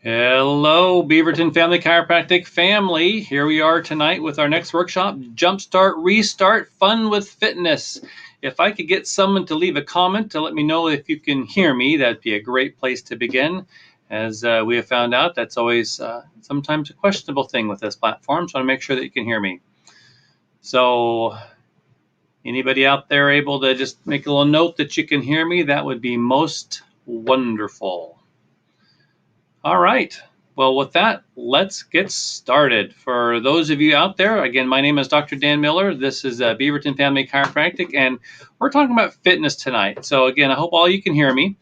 Hello, Beaverton Family Chiropractic family. Here we are tonight with our next workshop, Jumpstart, Restart, Fun with Fitness. If I could get someone to leave a comment to let me know if you can hear me, that'd be a great place to begin. As we have found out, that's always sometimes a questionable thing with this platform, so I want to make sure that you can hear me. So anybody out there able to just make a little note that you can hear me, that would be most wonderful. All right. Well, with that, let's get started. For those of you out there, again, my name is Dr. Dan Miller. This is Beaverton Family Chiropractic, and we're talking about fitness tonight. So again, I hope all you can hear me.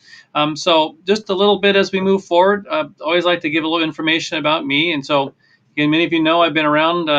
So just a little bit as we move forward, I always like to give a little information about me. And so again, many of you know I've been around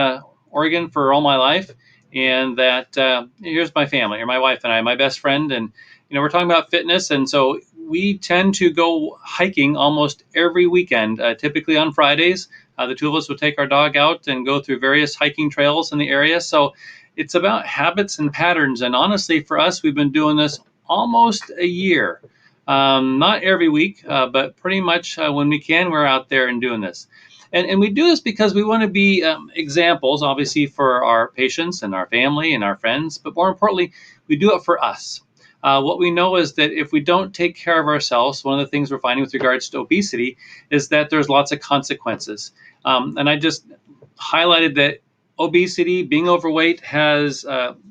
Oregon for all my life, and that here's my family, or my wife and I, my best friend, and we're talking about fitness, and so we tend to go hiking almost every weekend, typically on Fridays. The two of us would take our dog out and go through various hiking trails in the area. So it's about habits and patterns. And honestly, for us, we've been doing this almost a year. Not every week, but pretty much when we can, we're out there and doing this. And we do this because we want to be examples, obviously, for our patients and our family and our friends. But more importantly, we do it for us. What we know is that if we don't take care of ourselves, one of the things we're finding with regards to obesity is that there's lots of consequences. And I just highlighted that obesity, being overweight, has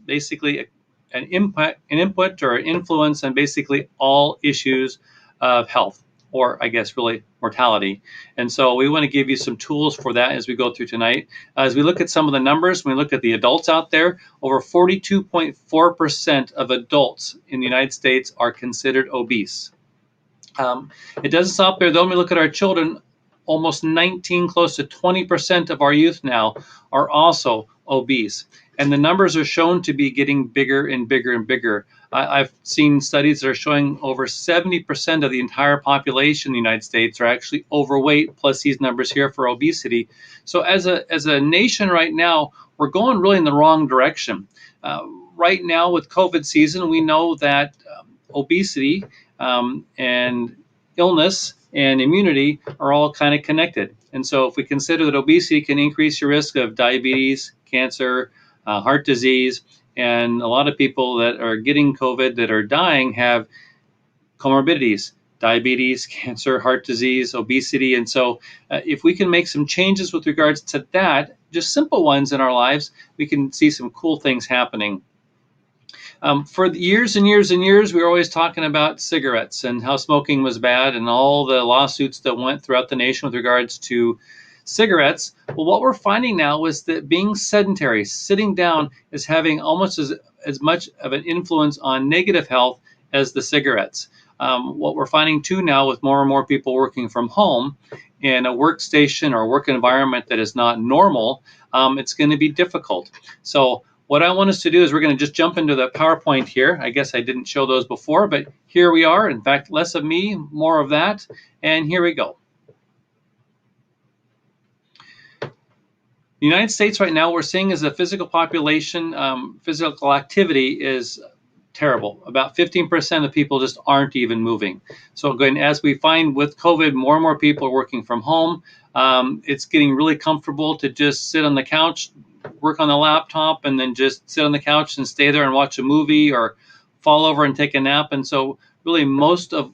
basically an input or an influence on basically all issues of health, or I guess really mortality. And so we want to give you some tools for that as we go through tonight. As we look at some of the numbers, when we look at the adults out there, over 42.4% of adults in the United States are considered obese. It doesn't stop there, though. When we look at our children, almost 19, close to 20% of our youth now are also obese. And the numbers are shown to be getting bigger and bigger and bigger. I've seen studies that are showing over 70% of the entire population in the United States are actually overweight, plus these numbers here for obesity. So as a nation right now, we're going really in the wrong direction. Right now with COVID season, we know that obesity and illness and immunity are all kind of connected. And so if we consider that obesity can increase your risk of diabetes, cancer, heart disease, and a lot of people that are getting COVID that are dying have comorbidities, diabetes, cancer, heart disease, obesity. And so if we can make some changes with regards to that, just simple ones in our lives, we can see some cool things happening. For years and years and years, we were always talking about cigarettes and how smoking was bad and all the lawsuits that went throughout the nation with regards to cigarettes. Well, what we're finding now is that being sedentary, sitting down, is having almost as much of an influence on negative health as the cigarettes. What we're finding too now with more and more people working from home in a workstation or work environment that is not normal, it's going to be difficult. So what I want us to do is we're going to just jump into the PowerPoint here. I guess I didn't show those before, but here we are. In fact, less of me, more of that. And here we go. The United States right now, we're seeing as a physical population, physical activity is terrible. About 15% of people just aren't even moving. So again, as we find with COVID, more and more people are working from home. It's getting really comfortable to just sit on the couch, work on the laptop, and then just sit on the couch and stay there and watch a movie or fall over and take a nap. And so really most of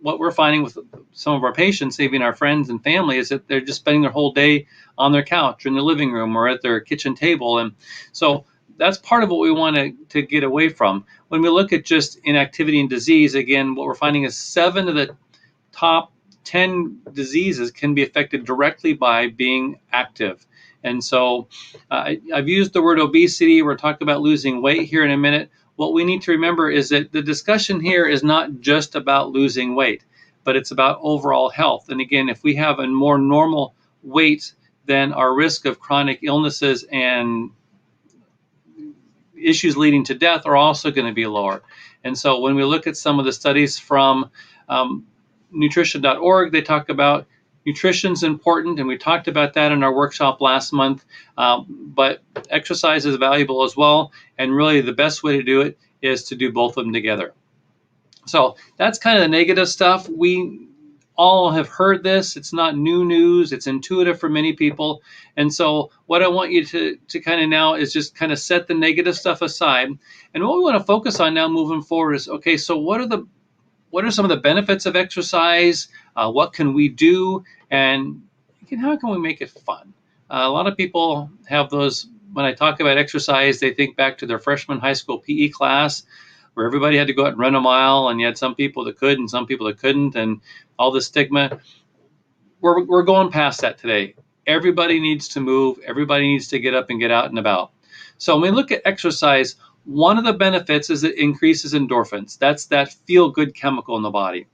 what we're finding with some of our patients, even our friends and family, is that they're just spending their whole day on their couch or in their living room or at their kitchen table. And so that's part of what we want to get away from. When we look at just inactivity and disease, again, what we're finding is 7 of the top 10 diseases can be affected directly by being active. And so I've used the word obesity. We're talking about losing weight here in a minute. What we need to remember is that the discussion here is not just about losing weight, but it's about overall health. And again, if we have a more normal weight, then our risk of chronic illnesses and issues leading to death are also going to be lower. And so when we look at some of the studies from nutrition.org, they talk about nutrition's important, and we talked about that in our workshop last month, but exercise is valuable as well, and really the best way to do it is to do both of them together. So that's kind of the negative stuff. We all have heard this. It's not new news. It's intuitive for many people. And so what I want you to kind of now is just kind of set the negative stuff aside. And what we want to focus on now moving forward is, okay, so what are some of the benefits of exercise? What can we do? And how can we make it fun? A lot of people have those, when I talk about exercise, they think back to their freshman high school PE class where everybody had to go out and run a mile, and you had some people that could and some people that couldn't, and all the stigma. We're going past that today. Everybody needs to move. Everybody needs to get up and get out and about. So when we look at exercise, one of the benefits is it increases endorphins. That's that feel-good chemical in the body.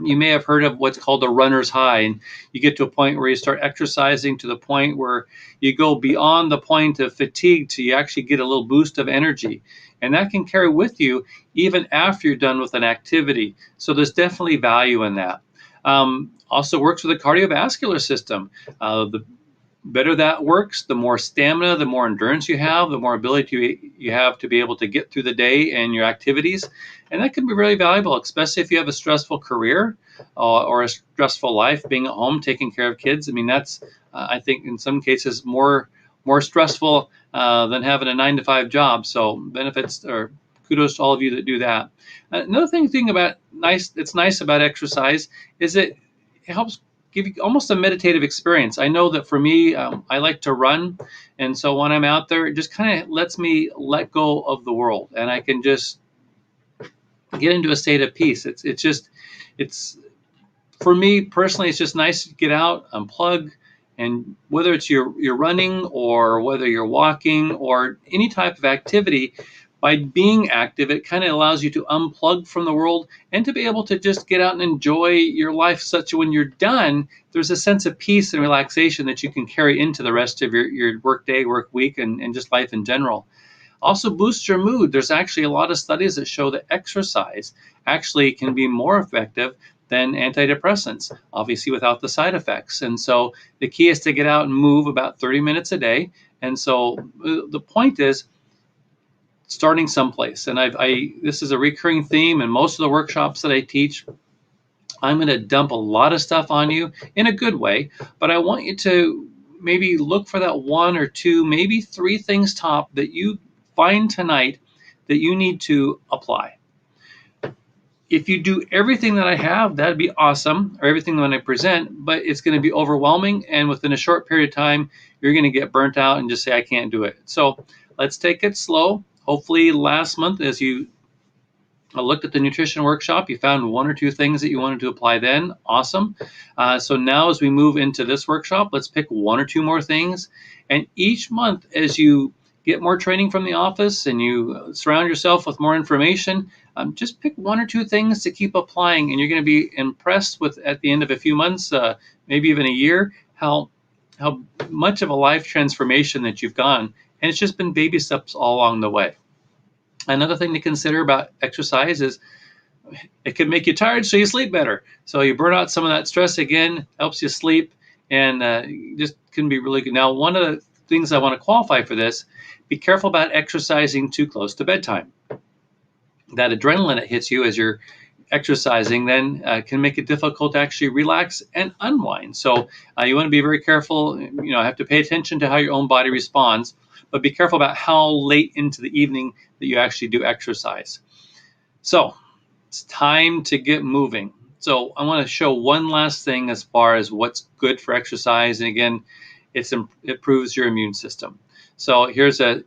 You may have heard of what's called the runner's high, and you get to a point where you start exercising to the point where you go beyond the point of fatigue to you actually get a little boost of energy. And that can carry with you even after you're done with an activity. So there's definitely value in that. Also works with the cardiovascular system. The better that works, the more stamina, the more endurance you have, the more ability you have to be able to get through the day and your activities. And that can be really valuable, especially if you have a stressful career or a stressful life, being at home, taking care of kids. I mean, that's, I think, in some cases more stressful than having a 9-to-5 job. So benefits, or kudos to all of you that do that. Another thing about it's nice about exercise is it helps give you almost a meditative experience. I know that for me, I like to run, and so when I'm out there, it just kind of lets me let go of the world, and I can just get into a state of peace. It's for me personally, it's just nice to get out, unplug, and whether it's you're running or whether you're walking or any type of activity, by being active, it kind of allows you to unplug from the world and to be able to just get out and enjoy your life, such that when you're done, there's a sense of peace and relaxation that you can carry into the rest of your work day, work week, and just life in general. Also boosts your mood. There's actually a lot of studies that show that exercise actually can be more effective than antidepressants, obviously without the side effects. And so the key is to get out and move about 30 minutes a day. And so the point is starting someplace. And this is a recurring theme in most of the workshops that I teach. I'm going to dump a lot of stuff on you in a good way, but I want you to maybe look for that one or two, maybe three things top that you find tonight that you need to apply. If you do everything that I have, that'd be awesome, or everything that I present, but it's going to be overwhelming, and within a short period of time, you're going to get burnt out and just say, I can't do it. So let's take it slow. Hopefully last month, as you looked at the nutrition workshop, you found one or two things that you wanted to apply then. Awesome. So now as we move into this workshop, let's pick one or two more things. And each month, as you get more training from the office and you surround yourself with more information, just pick one or two things to keep applying, and you're going to be impressed with, at the end of a few months, maybe even a year, how much of a life transformation that you've gone. And it's just been baby steps all along the way. Another thing to consider about exercise is it can make you tired, so you sleep better. So you burn out some of that stress again, helps you sleep, and just can be really good. Now, one of the things I want to qualify for this, be careful about exercising too close to bedtime. That adrenaline that hits you as you're exercising then can make it difficult to actually relax and unwind. So you want to be very careful. Have to pay attention to how your own body responds, but be careful about how late into the evening that you actually do exercise. So it's time to get moving. So I want to show one last thing as far as what's good for exercise. And again, it improves your immune system. So here's a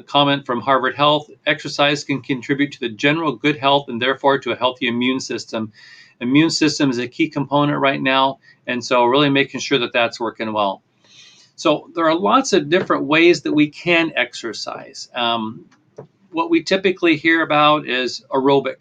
comment from Harvard Health. Exercise can contribute to the general good health and therefore to a healthy immune system. Immune system is a key component right now, and so really making sure that that's working well. So there are lots of different ways that we can exercise. What we typically hear about is aerobic,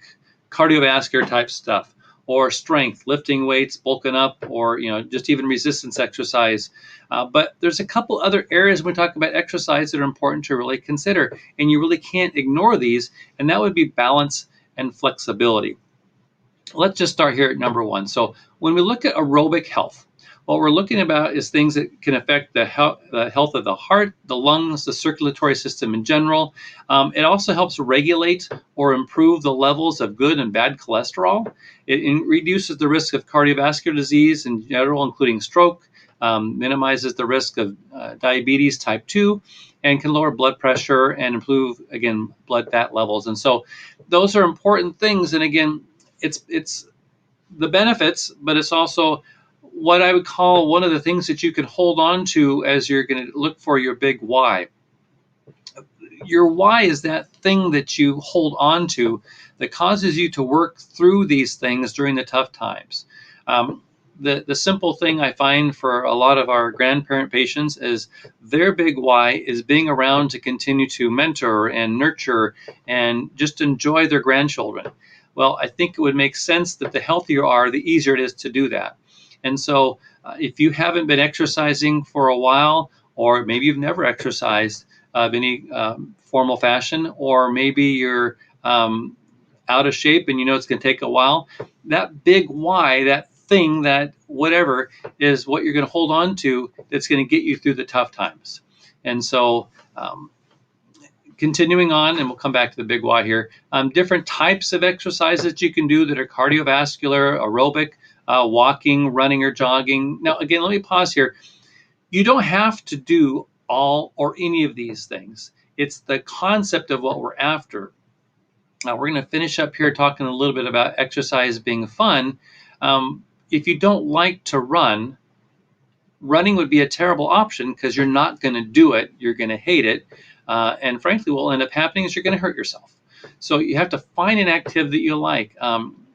cardiovascular type stuff, or strength, lifting weights, bulking up, or just even resistance exercise. But there's a couple other areas when we talk about exercise that are important to really consider, and you really can't ignore these, and that would be balance and flexibility. Let's just start here at number one. So when we look at aerobic health, What we're looking about is things that can affect the health of the heart, the lungs, the circulatory system in general. It also helps regulate or improve the levels of good and bad cholesterol. It reduces the risk of cardiovascular disease in general, including stroke, minimizes the risk of diabetes type 2, and can lower blood pressure and improve, again, blood fat levels. And so those are important things. And again, it's the benefits, but it's also what I would call one of the things that you can hold on to as you're going to look for your big why. Your why is that thing that you hold on to that causes you to work through these things during the tough times. The simple thing I find for a lot of our grandparent patients is their big why is being around to continue to mentor and nurture and just enjoy their grandchildren. Well, I think it would make sense that the healthier you are, the easier it is to do that. And so if you haven't been exercising for a while, or maybe you've never exercised of any formal fashion, or maybe you're out of shape and you know it's going to take a while, that big why, that thing, that whatever, is what you're going to hold on to that's going to get you through the tough times. And so continuing on, and we'll come back to the big why here, different types of exercises you can do that are cardiovascular, aerobic, walking, running, or jogging. Now, again, let me pause here. You don't have to do all or any of these things. It's the concept of what we're after. Now, we're going to finish up here talking a little bit about exercise being fun. If you don't like to run, running would be a terrible option because you're not going to do it. You're going to hate it. And frankly, what will end up happening is you're going to hurt yourself. So you have to find an activity that you like.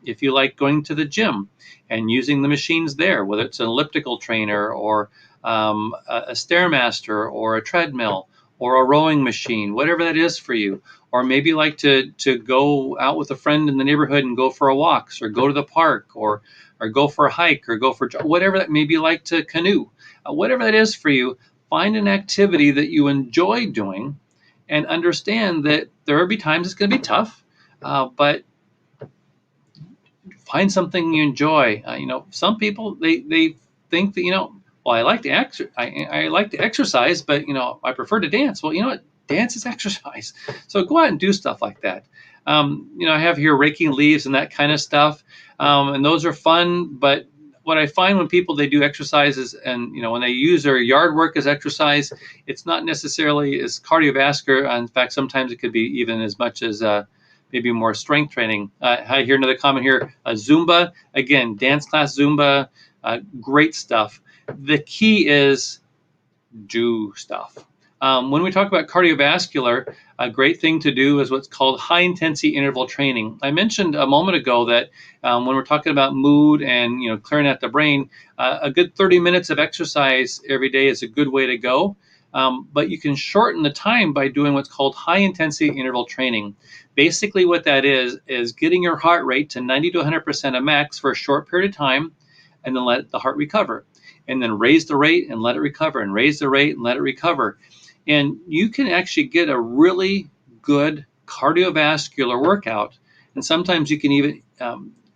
If you like going to the gym and using the machines there, whether it's an elliptical trainer or a Stairmaster or a treadmill or a rowing machine, whatever that is for you. Or maybe you like to go out with a friend in the neighborhood and go for a walk, or go to the park, or go for a hike, or go for whatever that, maybe you like to canoe. Whatever that is for you, find an activity that you enjoy doing and understand that there will be times it's going to be tough, but find something you enjoy. Some people, they think that, well, I like to I like to exercise, but I prefer to dance. Well, you know what? Dance is exercise. So go out and do stuff like that. I have here raking leaves and that kind of stuff, and those are fun. But what I find when people, they do exercises, and when they use their yard work as exercise, it's not necessarily as cardiovascular. In fact, sometimes it could be even as much as maybe more strength training. I hear another comment here, Zumba. Again, dance class Zumba, great stuff. The key is do stuff. When we talk about cardiovascular, a great thing to do is what's called high-intensity interval training. I mentioned a moment ago that when we're talking about mood and clearing out the brain, a good 30 minutes of exercise every day is a good way to go. But you can shorten the time by doing what's called high-intensity interval training. Basically, what that is getting your heart rate to 90 to 100% of max for a short period of time, and then let the heart recover. And then raise the rate and let it recover, and raise the rate and let it recover. And you can actually get a really good cardiovascular workout. And sometimes you can even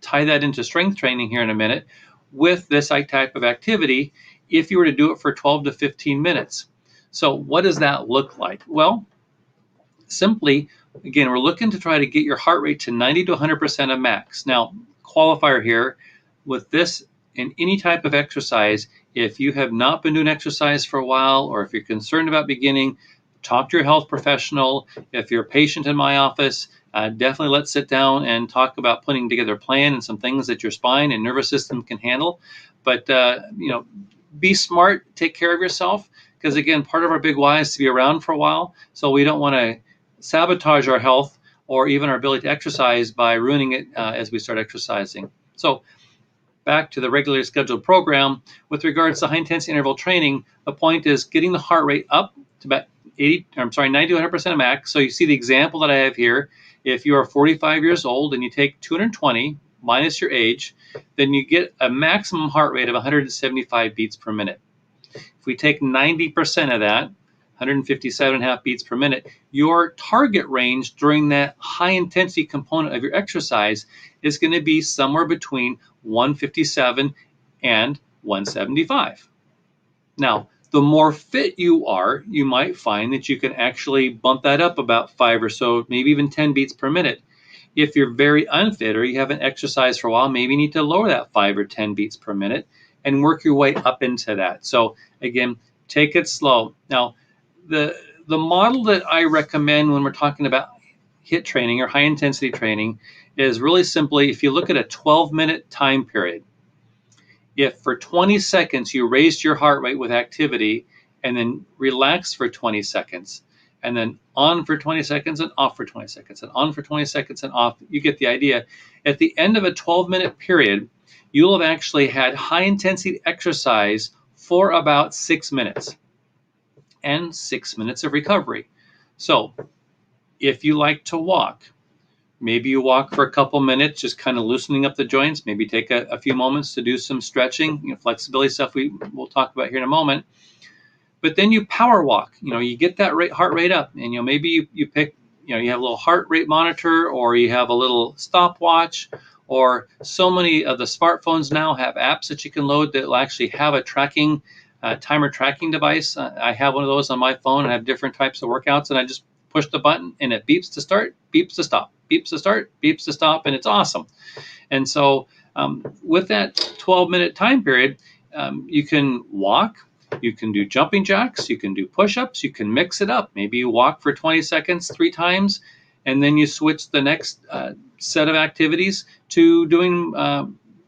tie that into strength training here in a minute with this type of activity if you were to do it for 12 to 15 minutes. So what does that look like? Well, simply, again, we're looking to try to get your heart rate to 90 to 100% of max. Now, qualifier here, with this in any type of exercise, if you have not been doing exercise for a while, or if you're concerned about beginning, talk to your health professional. If you're a patient in my office, definitely let's sit down and talk about putting together a plan and some things that your spine and nervous system can handle. But be smart, take care of yourself, because again, part of our big why is to be around for a while. So we don't want to sabotage our health or even our ability to exercise by ruining it as we start exercising. So back to the regularly scheduled program. With regards to high-intensity interval training, the point is getting the heart rate up to about 90 to 100% of max. So you see the example that I have here. If you are 45 years old and you take 220 minus your age, then you get a maximum heart rate of 175 beats per minute. If we take 90% of that, 157.5 beats per minute, your target range during that high intensity component of your exercise is going to be somewhere between 157 and 175. Now, the more fit you are, you might find that you can actually bump that up about 5 or so, maybe even 10 beats per minute. If you're very unfit or you haven't exercised for a while, maybe you need to lower that 5 or 10 beats per minute and work your way up into that. So again, take it slow. Now, the model that I recommend when we're talking about HIIT training or high intensity training is really simply, if you look at a 12-minute time period, if for 20 seconds you raised your heart rate with activity and then relax for 20 seconds, and then on for 20 seconds and off for 20 seconds and on for 20 seconds and off, you get the idea. At the end of a 12-minute period, you'll have actually had high intensity exercise for about 6 minutes and 6 minutes of recovery. So if you like to walk, maybe you walk for a couple minutes, just kind of loosening up the joints. Maybe take a few moments to do some stretching, flexibility stuff we'll talk about here in a moment. But then you power walk. You get that heart rate up, and maybe you pick, you have a little heart rate monitor, or you have a little stopwatch, or so many of the smartphones now have apps that you can load that will actually have a tracking timer tracking device. I have one of those on my phone, and I have different types of workouts, and I just push the button and it beeps to start, beeps to stop, beeps to start, beeps to stop, and it's awesome. And so with that 12-minute time period, you can walk, you can do jumping jacks, you can do push-ups, you can mix it up. Maybe you walk for 20 seconds 3 times, and then you switch the next set of activities to doing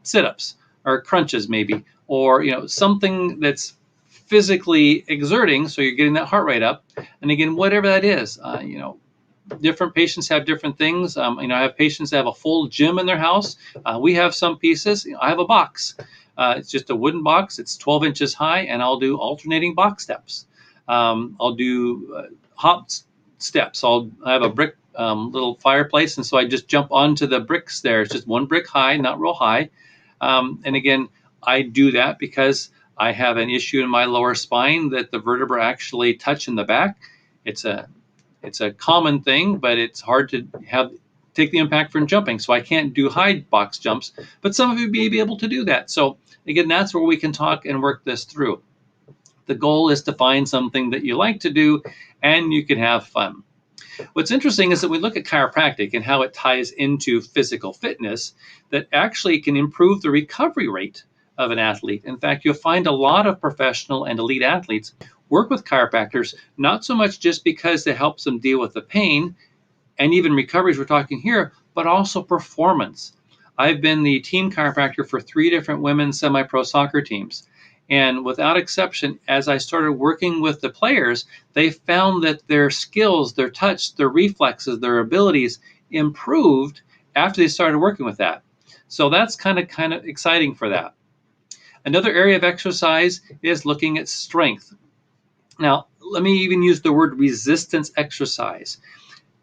sit-ups or crunches maybe, or something that's physically exerting, so you're getting that heart rate up. And again, whatever that is, different patients have different things. I have patients that have a full gym in their house. We have some pieces. I have a box. It's just a wooden box. It's 12 inches high, and I'll do alternating box steps. I'll do hop steps. I have a brick little fireplace, and so I just jump onto the bricks there. It's just one brick high, not real high. And again, I do that because I have an issue in my lower spine that the vertebrae actually touch in the back. It's a common thing, but it's hard to take the impact from jumping. So I can't do high box jumps, but some of you may be able to do that. So again, that's where we can talk and work this through. The goal is to find something that you like to do and you can have fun. What's interesting is that we look at chiropractic and how it ties into physical fitness that actually can improve the recovery rate of an athlete. In fact, you'll find a lot of professional and elite athletes work with chiropractors, not so much just because it helps them deal with the pain and even recoveries we're talking here, but also performance. I've been the team chiropractor for 3 different women's semi-pro soccer teams. And without exception, as I started working with the players, they found that their skills, their touch, their reflexes, their abilities improved after they started working with that. So that's kind of exciting for that. Another area of exercise is looking at strength. Now, let me even use the word resistance exercise.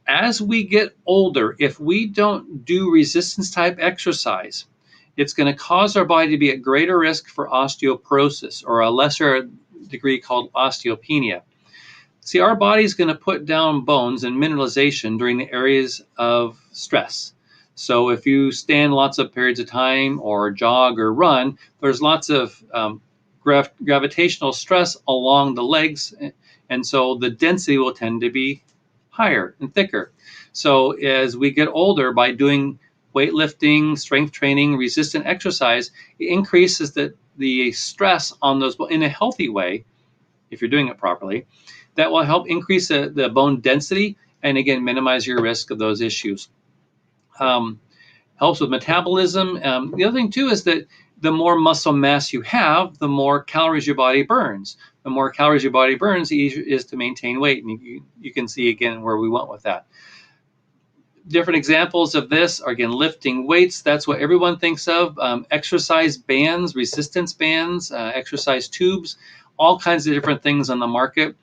As we get older, if we don't do resistance type exercise, it's going to cause our body to be at greater risk for osteoporosis, or a lesser degree called osteopenia. See, our body is going to put down bones and mineralization during the areas of stress. So if you stand lots of periods of time or jog or run, there's lots of gravitational stress along the legs, and so the density will tend to be higher and thicker. So as we get older, by doing weightlifting, strength training, resistant exercise, it increases the stress on those in a healthy way, if you're doing it properly. That will help increase the bone density and again minimize your risk of those issues. Helps with metabolism. The other thing too is that the more muscle mass you have, the more calories your body burns. The more calories your body burns, the easier it is to maintain weight. And you can see again where we went with that. Different examples of this are, again, lifting weights. That's what everyone thinks of. Exercise bands, resistance bands, exercise tubes, all kinds of different things on the market.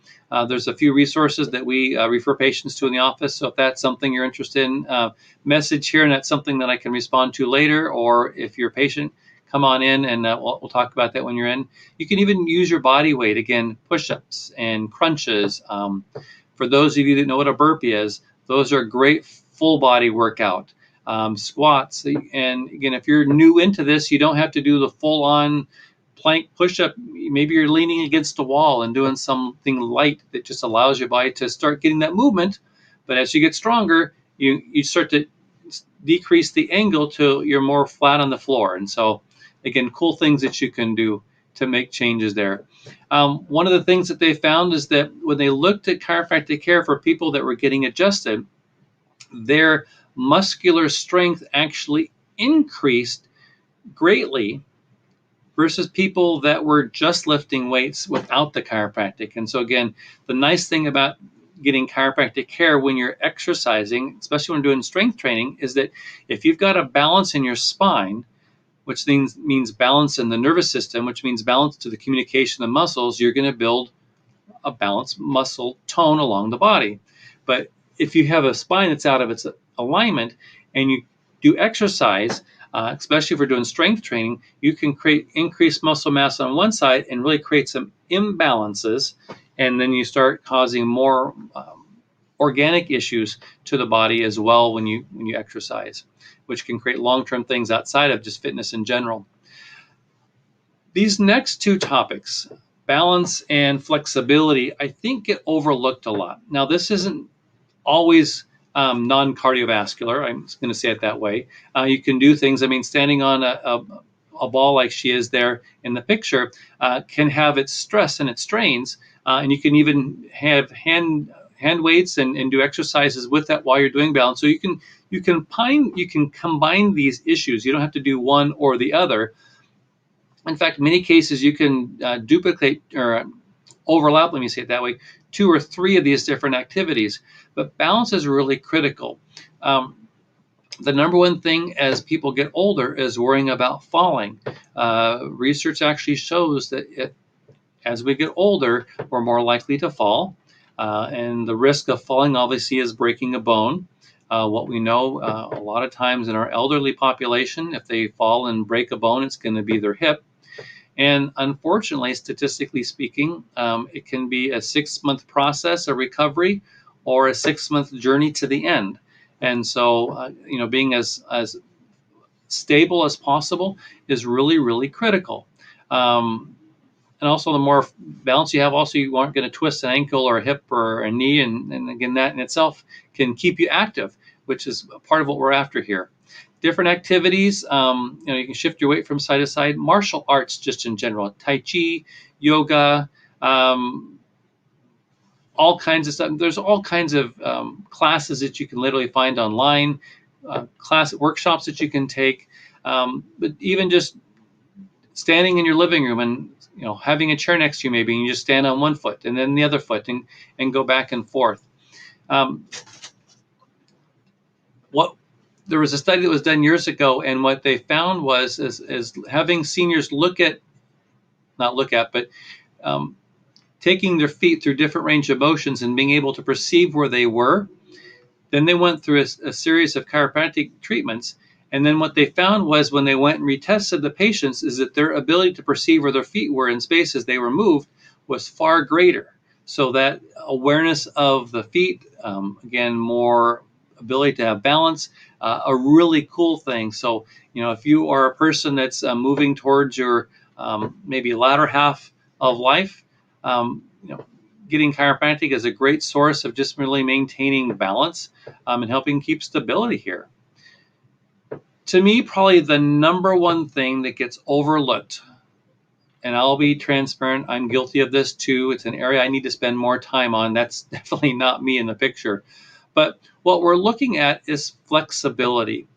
There's a few resources that we refer patients to in the office. So if that's something you're interested in, message here, and that's something that I can respond to later. Or if you're a patient, come on in and we'll talk about that when you're in. You can even use your body weight, again, push-ups and crunches. For those of you that know what a burpee is, those are great full body workout. Squats. And again, if you're new into this, you don't have to do the full on plank, push up, maybe you're leaning against a wall and doing something light that just allows your body to start getting that movement. But as you get stronger, you start to decrease the angle to you're more flat on the floor. And so, again, cool things that you can do to make changes there. One of the things that they found is that when they looked at chiropractic care for people that were getting adjusted, their muscular strength actually increased greatly versus people that were just lifting weights without the chiropractic. And so again, the nice thing about getting chiropractic care when you're exercising, especially when doing strength training, is that if you've got a balance in your spine, which means balance in the nervous system, which means balance to the communication of muscles, you're going to build a balanced muscle tone along the body. But if you have a spine that's out of its alignment and you do exercise, especially if we're doing strength training, you can create increased muscle mass on one side and really create some imbalances, and then you start causing more organic issues to the body as well when you exercise, which can create long-term things outside of just fitness in general. These next two topics, balance and flexibility, I think get overlooked a lot. Now, this isn't always non-cardiovascular. I'm just going to say it that way. You can do things. I mean, standing on a ball like she is there in the picture can have its stress and its strains, and you can even have hand weights and do exercises with that while you're doing balance. So you can combine these issues. You don't have to do one or the other. In fact, in many cases, you can duplicate or overlap, let me say it that way, 2 or 3 of these different activities. But balance is really critical. The number one thing as people get older is worrying about falling. Research actually shows that as we get older, we're more likely to fall. And the risk of falling, obviously, is breaking a bone. What we know a lot of times in our elderly population, if they fall and break a bone, it's going to be their hip. And unfortunately, statistically speaking, it can be a 6-month process of recovery or a 6-month journey to the end. And so, being as stable as possible is really, really critical. And also, the more balance you have, also you aren't going to twist an ankle or a hip or a knee. And again, that in itself can keep you active, which is part of what we're after here. Different activities, you can shift your weight from side to side. Martial arts, just in general, Tai Chi, yoga, all kinds of stuff. There's all kinds of classes that you can literally find online, class workshops that you can take. But even just standing in your living room and having a chair next to you, maybe, and you just stand on one foot and then the other foot and go back and forth. There was a study that was done years ago, and what they found was is having seniors taking their feet through different range of motions and being able to perceive where they were. Then they went through a series of chiropractic treatments, and then what they found was when they went and retested the patients is that their ability to perceive where their feet were in spaces they were moved was far greater. So that awareness of the feet, again, more ability to have balance, a really cool thing. So, if you are a person that's moving towards your maybe latter half of life, getting chiropractic is a great source of just really maintaining balance and helping keep stability here. To me, probably the number one thing that gets overlooked, and I'll be transparent, I'm guilty of this too. It's an area I need to spend more time on. That's definitely not me in the picture. But what we're looking at is flexibility.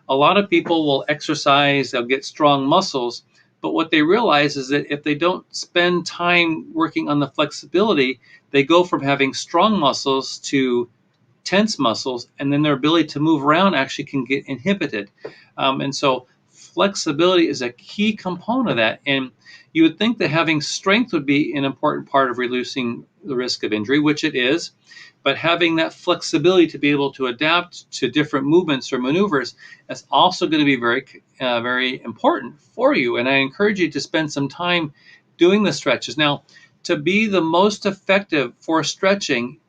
A lot of people will exercise, they'll get strong muscles, but what they realize is that if they don't spend time working on the flexibility, they go from having strong muscles to tense muscles, and then their ability to move around actually can get inhibited. And so flexibility is a key component of that. And you would think that having strength would be an important part of reducing the risk of injury, which it is. But having that flexibility to be able to adapt to different movements or maneuvers is also going to be very, very important for you. And I encourage you to spend some time doing the stretches. Now, to be the most effective for stretching,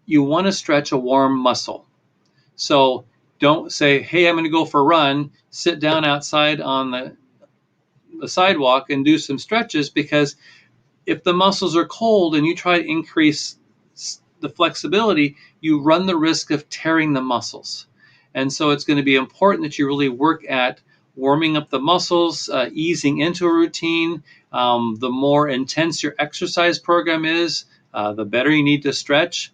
you want to stretch a warm muscle. So don't say, hey, I'm going to go for a run, sit down outside on the sidewalk and do some stretches, because if the muscles are cold and you try to increase the flexibility, you run the risk of tearing the muscles. And so it's going to be important that you really work at warming up the muscles, easing into a routine. The more intense your exercise program is, the better you need to stretch.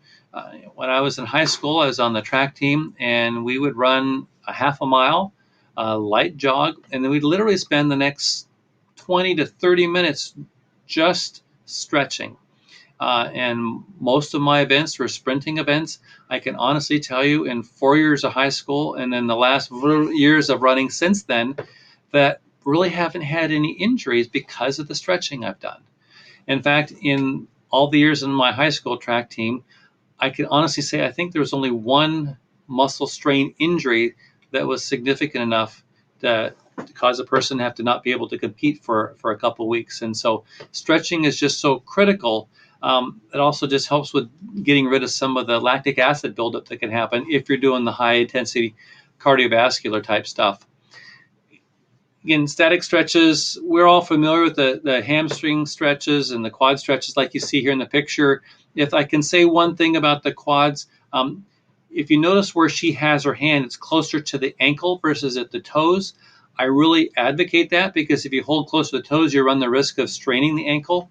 When I was in high school, I was on the track team, and we would run a half a mile, light jog, and then we'd literally spend the next 20 to 30 minutes just stretching. And most of my events were sprinting events. I can honestly tell you, in 4 years of high school and then the last years of running since then, that really haven't had any injuries because of the stretching I've done. In fact, in all the years in my high school track team, I can honestly say I think there was only one muscle strain injury that was significant enough to cause a person to have to not be able to compete for a couple of weeks. And so stretching is just so critical. It also just helps with getting rid of some of the lactic acid buildup that can happen if you're doing the high intensity cardiovascular type stuff. Again, static stretches, we're all familiar with the hamstring stretches and the quad stretches like you see here in the picture. If I can say one thing about the quads, if you notice where she has her hand, it's closer to the ankle versus at the toes. I really advocate that, because if you hold close to the toes, you run the risk of straining the ankle.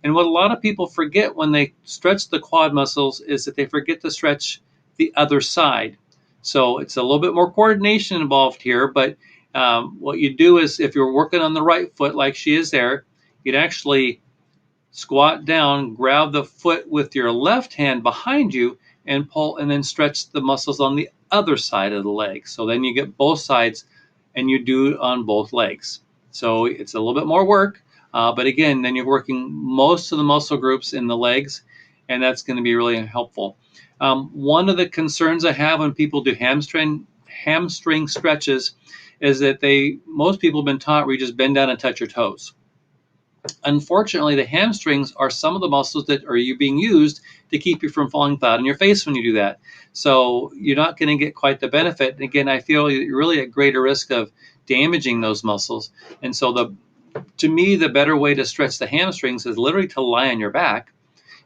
And what a lot of people forget when they stretch the quad muscles is that they forget to stretch the other side. So it's a little bit more coordination involved here, but what you do is, if you're working on the right foot like she is there, you'd actually squat down, grab the foot with your left hand behind you, and pull, and then stretch the muscles on the other side of the leg. So then you get both sides, and you do it on both legs. So it's a little bit more work, but again, then you're working most of the muscle groups in the legs, and that's going to be really helpful. One of the concerns I have when people do hamstring stretches is that most people have been taught where you just bend down and touch your toes. Unfortunately, the hamstrings are some of the muscles that are being used to keep you from falling flat on your face when you do that. So you're not going to get quite the benefit. And again, I feel you're really at greater risk of damaging those muscles. And so to me, the better way to stretch the hamstrings is literally to lie on your back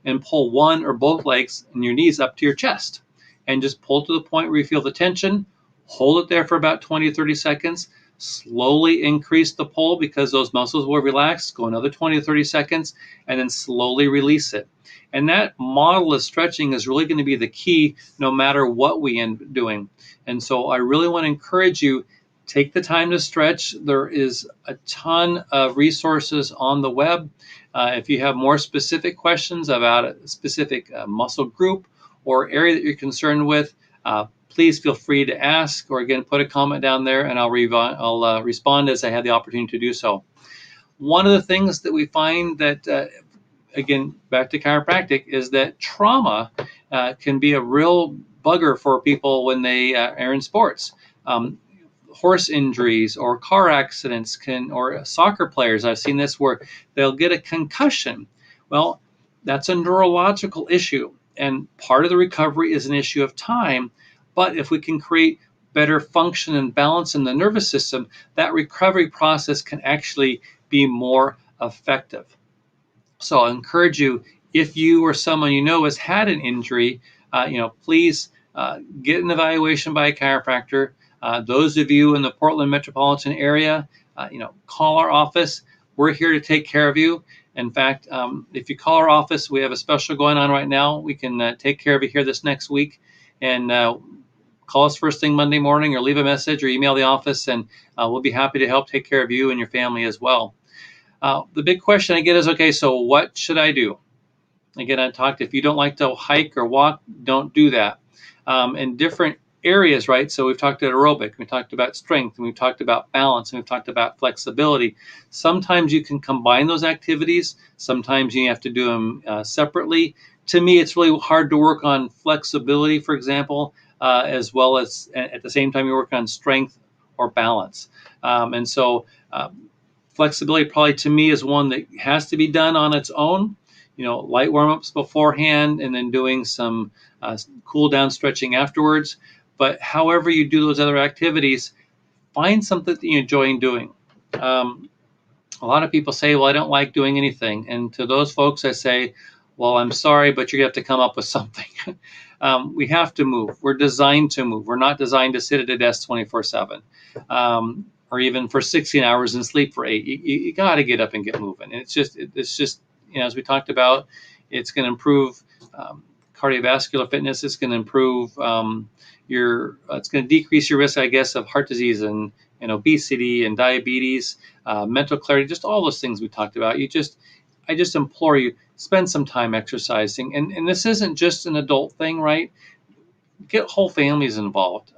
and pull one or both legs and your knees up to your chest, and just pull to the point where you feel the tension. Hold it there for about 20 or 30 seconds. Slowly increase the pull because those muscles will relax. Go another 20 or 30 seconds, and then slowly release it. And that model of stretching is really going to be the key no matter what we end up doing. And so I really want to encourage you, take the time to stretch. There is a ton of resources on the web. If you have more specific questions about a specific muscle group or area that you're concerned with, please feel free to ask, or again, put a comment down there, and I'll respond as I have the opportunity to do so. One of the things that we find that, again, back to chiropractic, is that trauma can be a real bugger for people when they are in sports. Horse injuries or car accidents or soccer players, I've seen this, where they'll get a concussion. Well, that's a neurological issue, and part of the recovery is an issue of time. But if we can create better function and balance in the nervous system, that recovery process can actually be more effective. So I encourage you, if you or someone you know has had an injury, please get an evaluation by a chiropractor. Those of you in the Portland metropolitan area, call our office. We're here to take care of you. In fact, if you call our office, we have a special going on right now. We can take care of you here this next week. And call us first thing Monday morning, or leave a message or email the office, and we'll be happy to help take care of you and your family as well. The big question I get is, okay, so what should I do? Again, I talked, if you don't like to hike or walk, don't do that. In different areas, right? So we've talked about aerobic, we talked about strength, and we've talked about balance, and we've talked about flexibility. Sometimes you can combine those activities. Sometimes you have to do them separately. To me, it's really hard to work on flexibility, for example, as well as at the same time you work on strength or balance. And so flexibility probably to me is one that has to be done on its own. Light warm-ups beforehand, and then doing some cool down stretching afterwards. But however you do those other activities, find something that you enjoy doing. A lot of people say, well, I don't like doing anything. And to those folks, I say, well, I'm sorry, but you're going to have to come up with something. We have to move. We're designed to move. We're not designed to sit at a desk 24/7, or even for 16 hours and sleep for 8. You got to get up and get moving. And it's just, as we talked about, it's going to improve cardiovascular fitness. It's going to improve it's going to decrease your risk, I guess, of heart disease and obesity and diabetes, mental clarity, just all those things we talked about. I just implore you, spend some time exercising. And this isn't just an adult thing, right? Get whole families involved.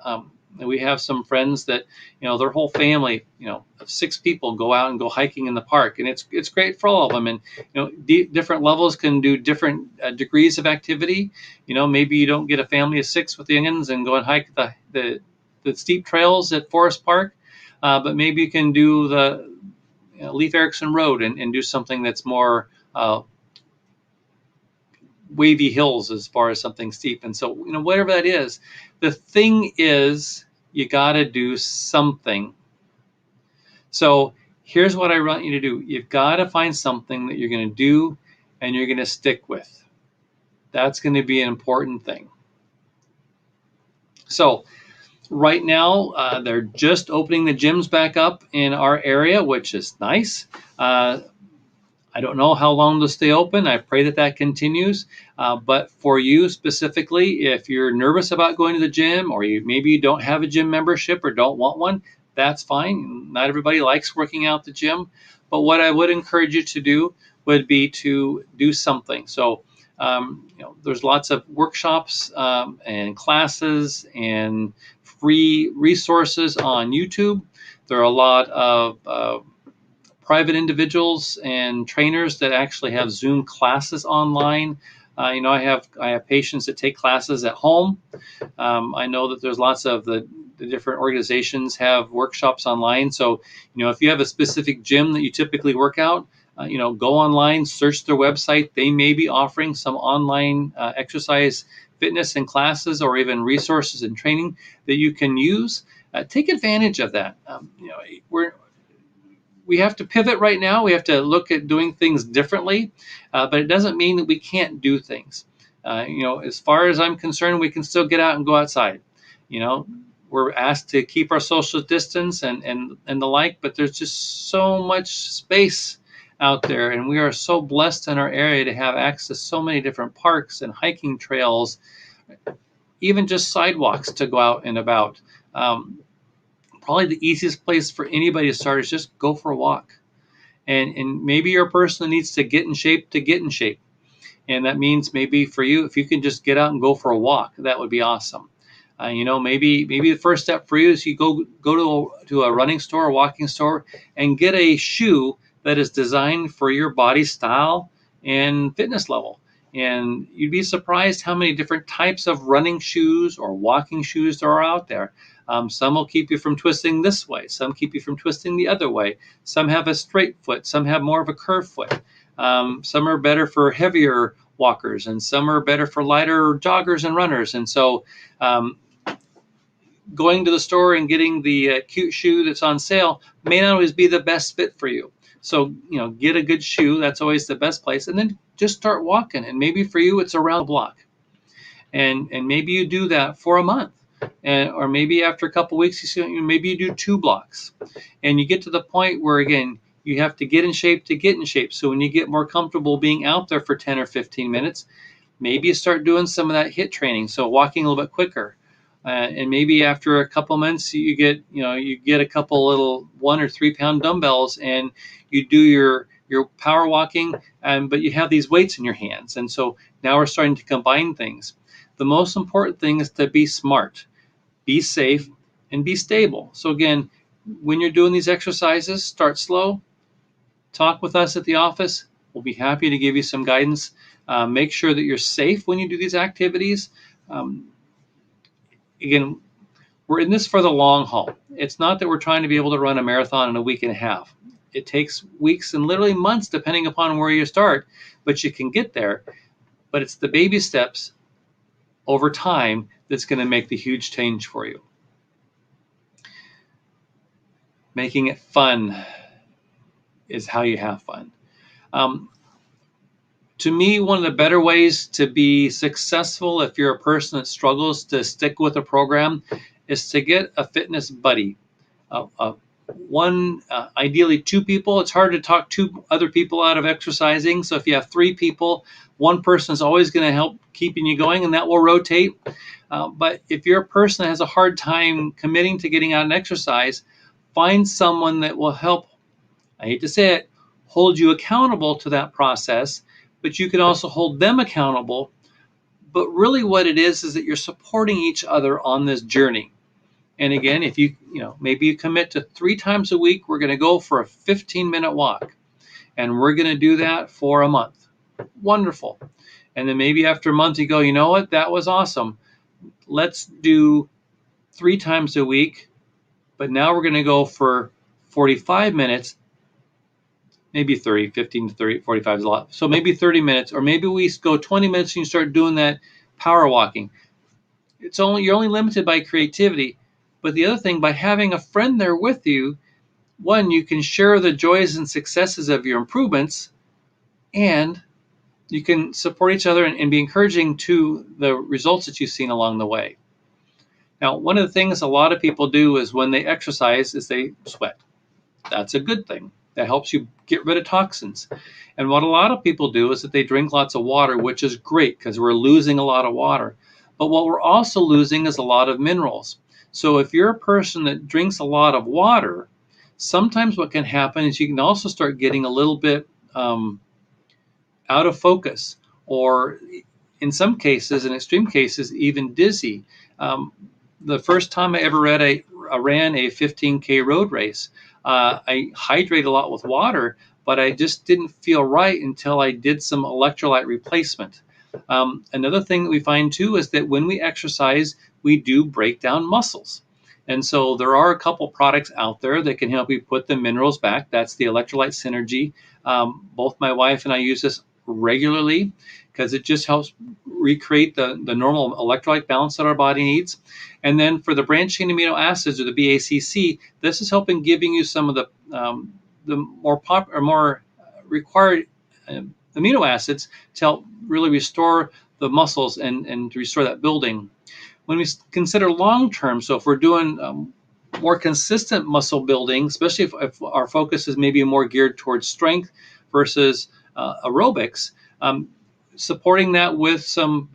We have some friends that, their whole family, of 6 people go out and go hiking in the park, and it's great for all of them. And different levels can do different degrees of activity. Maybe you don't get a family of 6 with the youngins and go and hike the steep trails at Forest Park, but maybe you can do the Leif Erikson Road and do something that's more wavy hills as far as something steep. And so, whatever that is, the thing is, you got to do something. So here's what I want you to do. You've got to find something that you're going to do and you're going to stick with. That's going to be an important thing. So right now, they're just opening the gyms back up in our area, which is nice. I don't know how long they'll stay open. I pray that continues. But for you specifically, if you're nervous about going to the gym, or maybe you don't have a gym membership or don't want one, that's fine. Not everybody likes working out at the gym. But what I would encourage you to do would be to do something. So, there's lots of workshops and classes and free resources on YouTube. There are a lot of private individuals and trainers that actually have Zoom classes online. I have patients that take classes at home. I know that there's lots of the different organizations have workshops online. So, if you have a specific gym that you typically work out, go online, search their website. They may be offering some online exercise, fitness, and classes, or even resources and training that you can use. Take advantage of that. We have to pivot right now. We have to look at doing things differently, but it doesn't mean that we can't do things. As far as I'm concerned, we can still get out and go outside. We're asked to keep our social distance and the like, but there's just so much space out there, and we are so blessed in our area to have access to so many different parks and hiking trails, even just sidewalks to go out and about. Probably the easiest place for anybody to start is just go for a walk. And maybe you're a person that needs to get in shape. And that means maybe for you, if you can just get out and go for a walk, that would be awesome. Maybe the first step for you is you go to a running store or walking store and get a shoe that is designed for your body style and fitness level. And you'd be surprised how many different types of running shoes or walking shoes there are out there. Some will keep you from twisting this way. Some keep you from twisting the other way. Some have a straight foot. Some have more of a curved foot. Some are better for heavier walkers, and some are better for lighter joggers and runners. And so going to the store and getting the cute shoe that's on sale may not always be the best fit for you. So, get a good shoe. That's always the best place. And then just start walking. And maybe for you, it's around the block. And maybe you do that for a month. Or maybe after a couple of weeks, maybe you do 2 blocks. And you get to the point where, again, you have to get in shape to get in shape. So when you get more comfortable being out there for 10 or 15 minutes, maybe you start doing some of that HIIT training. So walking a little bit quicker. And maybe after a couple months, you get a couple little 1 or 3 pound dumbbells, and you do your power walking, but you have these weights in your hands. And so now we're starting to combine things. The most important thing is to be smart, be safe, and be stable. So again, when you're doing these exercises, start slow. Talk with us at the office. We'll be happy to give you some guidance. Make sure that you're safe when you do these activities. Again, we're in this for the long haul. It's not that we're trying to be able to run a marathon in a week and a half. It takes weeks and literally months, depending upon where you start, but you can get there. But it's the baby steps over time that's going to make the huge change for you. Making it fun. is how you have fun. Um, to me, one of the better ways to be successful if you're a person that struggles to stick with a program is to get a fitness buddy. Ideally two people. It's hard to talk two other people out of exercising. So if you have three people, one person is always going to help keeping you going, and that will rotate. But if you're a person that has a hard time committing to getting out and exercise, find someone that will help, I hate to say it, hold you accountable to that process, but you can also hold them accountable. But really what it is that you're supporting each other on this journey. And again, if maybe you commit to 3 times a week, we're going to go for a 15-minute walk. And we're going to do that for a month. Wonderful. And then maybe after a month you go, you know what, that was awesome. Let's do 3 times a week, but now we're going to go for 45 minutes, maybe 30, 15 to 30, 45 is a lot. So maybe 30 minutes, or maybe we go 20 minutes and you start doing that power walking. You're only limited by creativity. But the other thing, by having a friend there with you, one, you can share the joys and successes of your improvements, and you can support each other and be encouraging to the results that you've seen along the way. Now, one of the things a lot of people do is when they exercise is they sweat. That's a good thing. That helps you get rid of toxins. And what a lot of people do is that they drink lots of water, which is great because we're losing a lot of water. But what we're also losing is a lot of minerals. So if you're a person that drinks a lot of water, sometimes what can happen is you can also start getting a little bit out of focus, or in some cases, in extreme cases, even dizzy. The first time I ever ran a 15K road race, I hydrate a lot with water, but I just didn't feel right until I did some electrolyte replacement. Another thing that we find too is that when we exercise, we do break down muscles. And so there are a couple products out there that can help you put the minerals back. That's the electrolyte synergy. Both my wife and I use this regularly because it just helps recreate the normal electrolyte balance that our body needs. And then for the branched-chain amino acids, or the BACC, this is helping giving you some of the more required amino acids to help really restore the muscles and to restore that building. When we consider long-term, so if we're doing more consistent muscle building, especially if our focus is maybe more geared towards strength versus aerobics, supporting that with some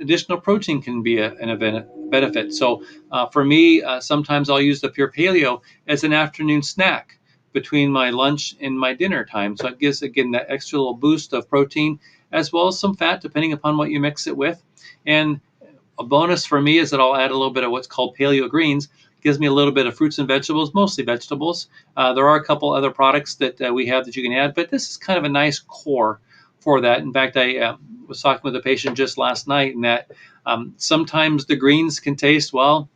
additional protein can be a benefit. So for me, sometimes I'll use the Pure Paleo as an afternoon snack between my lunch and my dinner time. So it gives, again, that extra little boost of protein as well as some fat, depending upon what you mix it with. And a bonus for me is that I'll add a little bit of what's called paleo greens. It gives me a little bit of fruits and vegetables, mostly vegetables. There are a couple other products that we have that you can add, but this is kind of a nice core for that. In fact, I was talking with a patient just last night, and that sometimes the greens can taste, well,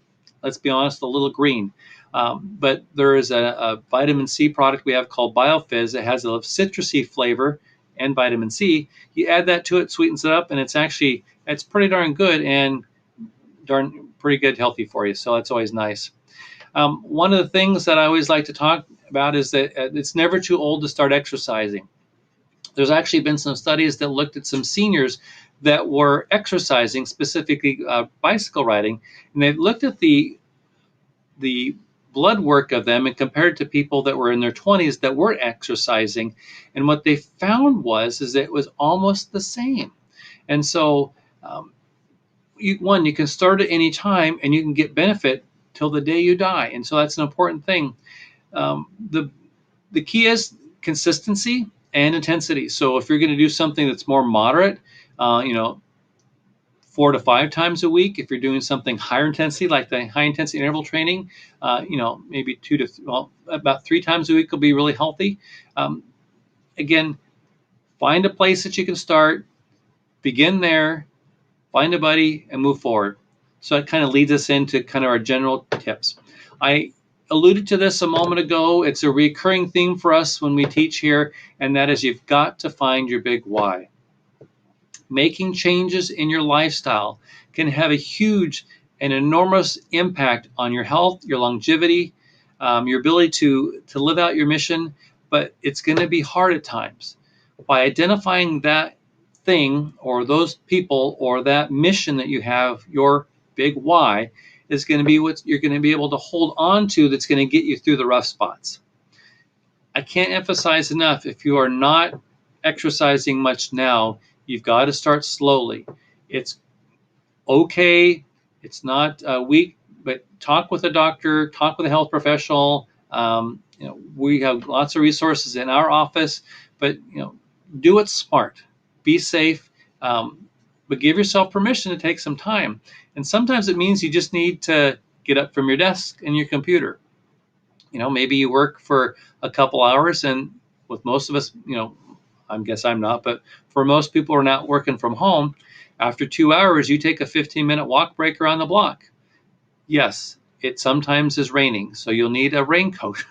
let's be honest, a little green. But there is a vitamin C product we have called BioFizz that has a citrusy flavor and vitamin C. You add that to it, sweetens it up, and it's pretty darn good and pretty good healthy for you. So that's always nice. One of the things that I always like to talk about is that it's never too old to start exercising. There's actually been some studies that looked at some seniors that were exercising, specifically bicycle riding, and they've looked at the blood work of them and compared to people that were in their 20s that weren't exercising. And what they found is it was almost the same. And so you can start at any time and you can get benefit till the day you die. And so that's an important thing. The key is consistency and intensity. So if you're going to do something that's more moderate, 4 to 5 times a week. If you're doing something higher intensity, like the high intensity interval training, maybe about 3 times a week will be really healthy. Again, find a place that you can start, begin there, find a buddy, and move forward. So it kind of leads us into kind of our general tips. I alluded to this a moment ago. It's a recurring theme for us when we teach here, and that is you've got to find your big why. Making changes in your lifestyle can have a huge and enormous impact on your health, your longevity, your ability to live out your mission. but it's going to be hard at times. By identifying that thing or those people or that mission that you have, your big why, is going to be what you're going to be able to hold on to, that's going to get you through the rough spots. I can't emphasize enough, if you are not exercising much now, you've got to start slowly. It's okay. It's not weak, but talk with a doctor, talk with a health professional. We have lots of resources in our office, but do it smart, be safe, but give yourself permission to take some time. And sometimes it means you just need to get up from your desk and your computer. Maybe you work for a couple hours, and with most of us, I guess I'm not, but for most people who are not working from home, after 2 hours, you take a 15-minute walk break around the block. Yes, it sometimes is raining, so you'll need a raincoat.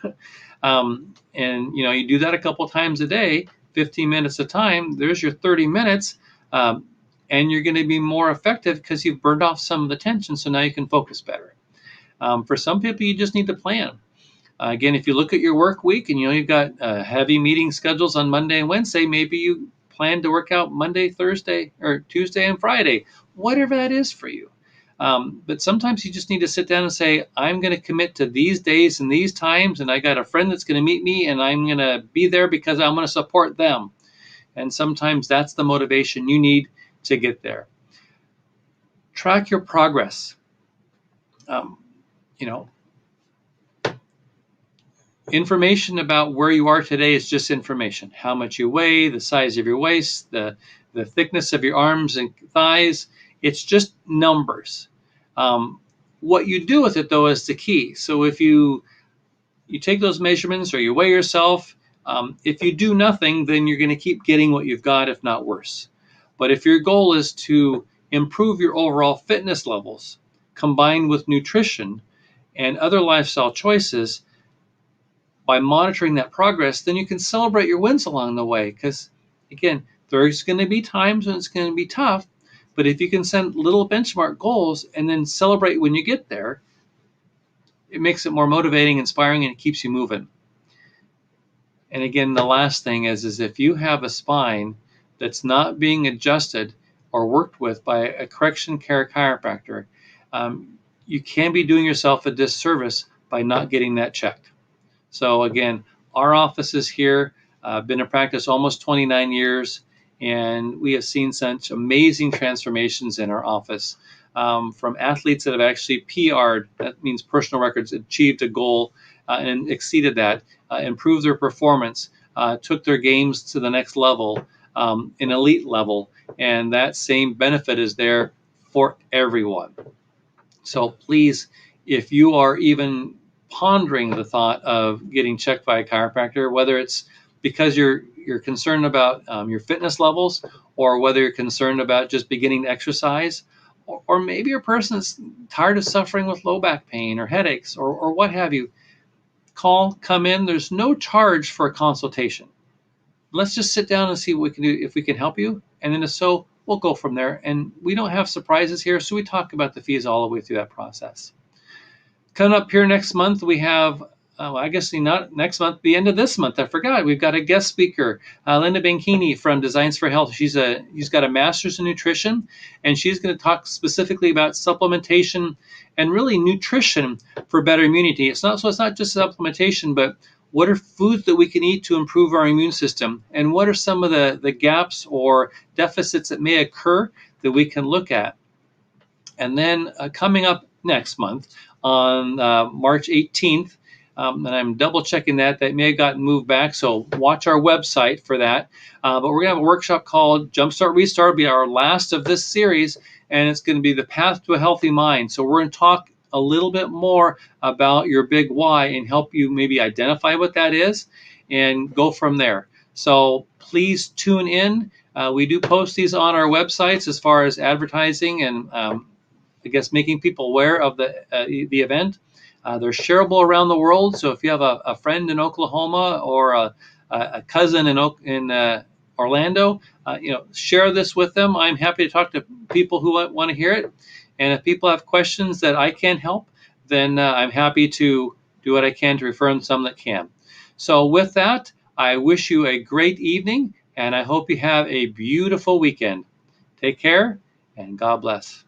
And you do that a couple times a day, 15 minutes a time. There's your 30 minutes, and you're going to be more effective because you've burned off some of the tension, so now you can focus better. For some people, you just need to plan. Again, if you look at your work week and you've got heavy meeting schedules on Monday and Wednesday, maybe you plan to work out Monday, Thursday, or Tuesday and Friday, whatever that is for you. But sometimes you just need to sit down and say, I'm going to commit to these days and these times, and I got a friend that's going to meet me, and I'm going to be there because I'm going to support them. And sometimes that's the motivation you need to get there. Track your progress. Information about where you are today is just information. How much you weigh, the size of your waist, the thickness of your arms and thighs. It's just numbers. What you do with it, though, is the key. So if you take those measurements or you weigh yourself, if you do nothing, then you're going to keep getting what you've got, if not worse. But if your goal is to improve your overall fitness levels, combined with nutrition and other lifestyle choices, by monitoring that progress, then you can celebrate your wins along the way. Because again, there's going to be times when it's going to be tough, but if you can set little benchmark goals and then celebrate when you get there, it makes it more motivating, inspiring, and it keeps you moving. And again, the last thing is if you have a spine that's not being adjusted or worked with by a correction care chiropractor, you can be doing yourself a disservice by not getting that checked. So again, our office is here. I've been in practice almost 29 years, and we have seen such amazing transformations in our office, from athletes that have actually PR'd, that means personal records, achieved a goal and exceeded that, improved their performance, took their games to the next level, an elite level, and that same benefit is there for everyone. So please, if you are even pondering the thought of getting checked by a chiropractor, whether it's because you're concerned about your fitness levels, or whether you're concerned about just beginning to exercise, or maybe you're a person that's tired of suffering with low back pain or headaches or what have you, come in. There's no charge for a consultation. Let's just sit down and see what we can do, if we can help you. And then if so, we'll go from there. And we don't have surprises here, so we talk about the fees all the way through that process. Coming up here next month, we have, I guess not next month, the end of this month, I forgot. We've got a guest speaker, Linda Banchini from Designs for Health. She's got a master's in nutrition, and she's going to talk specifically about supplementation and really nutrition for better immunity. It's not just supplementation, but what are foods that we can eat to improve our immune system, and what are some of the gaps or deficits that may occur that we can look at. And then coming up next month on March 18th, and I'm double checking that may have gotten moved back, so watch our website for that. But we're going to have a workshop called Jumpstart Restart. It'll be our last of this series, and it's going to be the path to a healthy mind. So we're going to talk a little bit more about your big why and help you maybe identify what that is and go from there. So please tune in. We do post these on our websites as far as advertising and I guess making people aware of the event. They're shareable around the world. So if you have a friend in Oklahoma or a cousin in Orlando, share this with them. I'm happy to talk to people who want to hear it. And if people have questions that I can't help, then I'm happy to do what I can to refer them to some that can. So with that, I wish you a great evening, and I hope you have a beautiful weekend. Take care, and God bless.